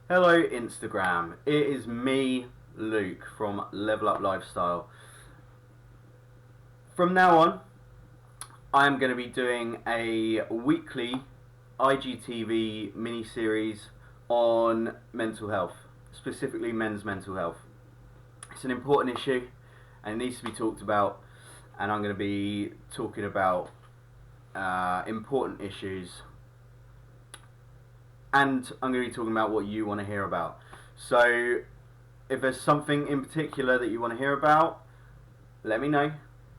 Hello Instagram, it is me, Luke, from Level Up Lifestyle. From now on, I am going to be doing a weekly IGTV mini-series on mental health, specifically men's mental health. It's an important issue and it needs to be talked about, and I'm going to be talking about important issues, and I'm going to be talking about what you want to hear about. So if there's something in particular that you want to hear about, let me know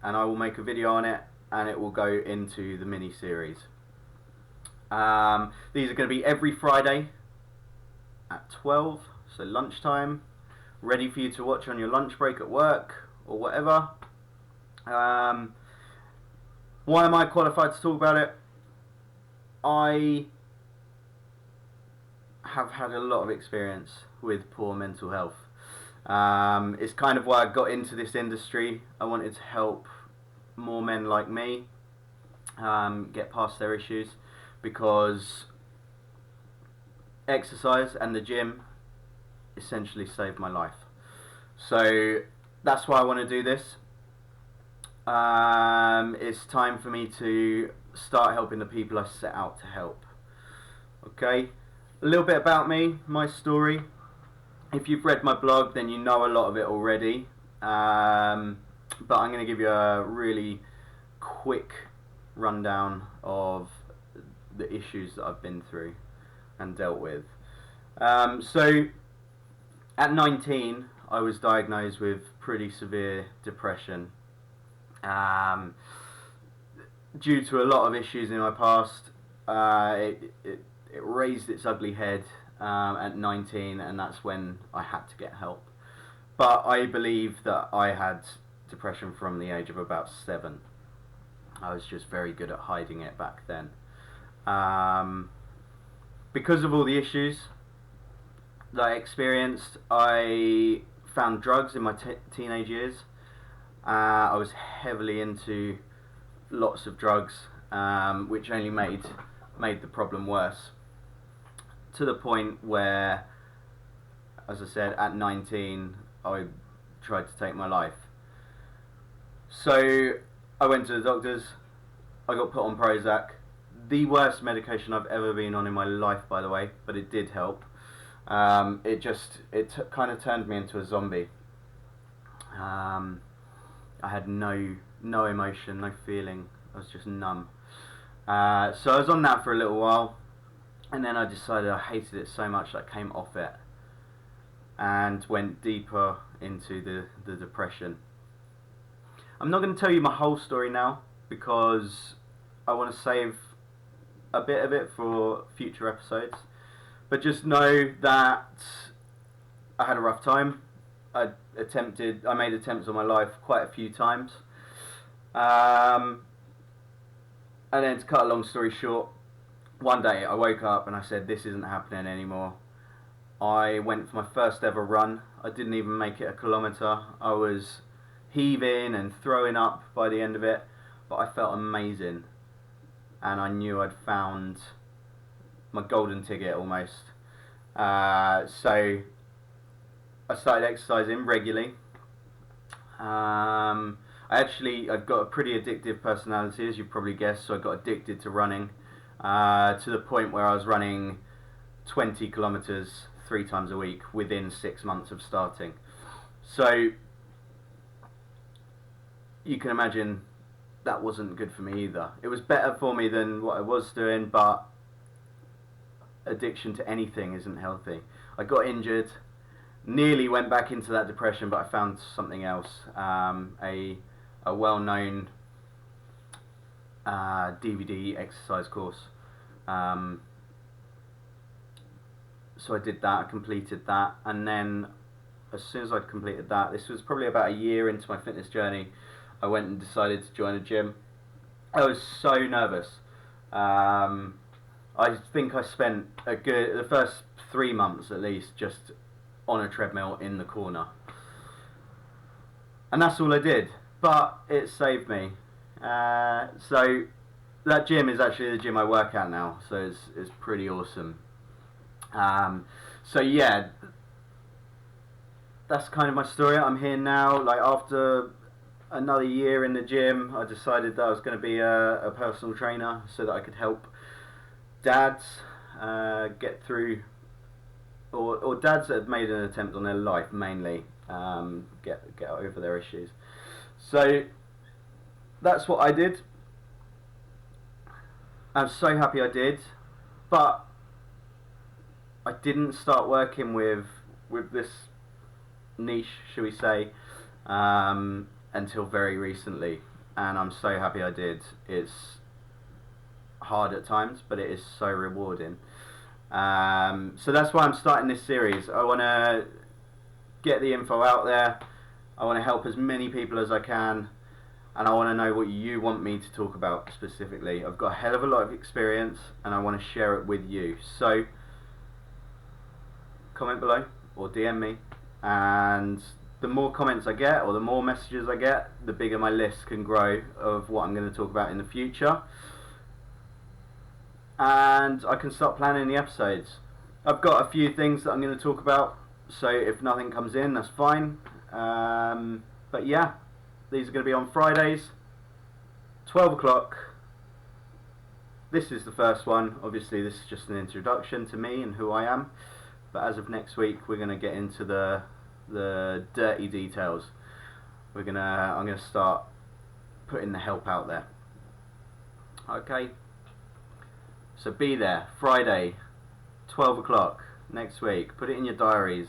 and I will make a video on it and it will go into the mini series. These are going to be every Friday at 12, so lunchtime, ready for you to watch on your lunch break at work or whatever. Why am I qualified to talk about it? I have had a lot of experience with poor mental health. It's kind of why I got into this industry. I wanted to help more men like me get past their issues, because exercise and the gym essentially saved my life. So that's why I want to do this. It's time for me to start helping the people I set out to help. Okay, a little bit about me, my story. If you've read my blog, then you know a lot of it already. But I'm going to give you a really quick rundown of the issues that I've been through and dealt with. So at 19, I was diagnosed with pretty severe depression. Due to a lot of issues in my past, it raised its ugly head at 19, and that's when I had to get help. But I believe that I had depression from the age of about 7. I was just very good at hiding it back then. Because of all the issues that I experienced, I found drugs in my teenage years. I was heavily into lots of drugs, which only made the problem worse, to the point where, as I said, at 19 I tried to take my life. So I went to the doctors, I got put on Prozac, the worst medication I've ever been on in my life, by the way, but it did help. It kind of turned me into a zombie. I had no emotion, no feeling. I was just numb. So I was on that for a little while, and then I decided I hated it so much that I came off it and went deeper into the depression. I'm not going to tell you my whole story now, because I want to save a bit of it for future episodes. But just know that I had a rough time. I made attempts on my life quite a few times. And then, to cut a long story short, one day I woke up and I said, this isn't happening anymore. I went for my first ever run. I didn't even make it a kilometre. I was heaving and throwing up by the end of it, but I felt amazing, and I knew I'd found my golden ticket almost. So I started exercising regularly. I've got a pretty addictive personality, as you probably guessed, so I got addicted to running, to the point where I was running 20 kilometres 3 times a week within 6 months of starting. So you can imagine that wasn't good for me either. It was better for me than what I was doing, but addiction to anything isn't healthy. I got injured, nearly went back into that depression, but I found something else. A well-known DVD exercise course. So I did that, I completed that, and then as soon as I'd completed that, this was probably about a year into my fitness journey, I went and decided to join a gym. I was so nervous. I think I spent the first 3 months at least just on a treadmill in the corner, and that's all I did. But it saved me. So that gym is actually the gym I work at now, so it's pretty awesome. So yeah, that's kind of my story. I'm here now. Like, after another year in the gym, I decided that I was going to be a personal trainer so that I could help dads get through, or dads that have made an attempt on their life mainly, get over their issues. So that's what I did. I'm so happy I did, but I didn't start working with this niche, shall we say, until very recently, and I'm so happy I did. It's hard at times, but it is so rewarding. So that's why I'm starting this series. I want to get the info out there. I want to help as many people as I can, and I want to know what you want me to talk about specifically. I've got a hell of a lot of experience, and I want to share it with you. So comment below or DM me, and the more comments I get, or the more messages I get, the bigger my list can grow of what I'm going to talk about in the future, and I can start planning the episodes. I've got a few things that I'm going to talk about, so if nothing comes in, that's fine. But yeah, these are going to be on Fridays, 12 o'clock. This is the first one. Obviously, this is just an introduction to me and who I am. But as of next week, we're going to get into the dirty details. I'm going to start putting the help out there. Okay. So be there, Friday, 12 o'clock next week. Put it in your diaries.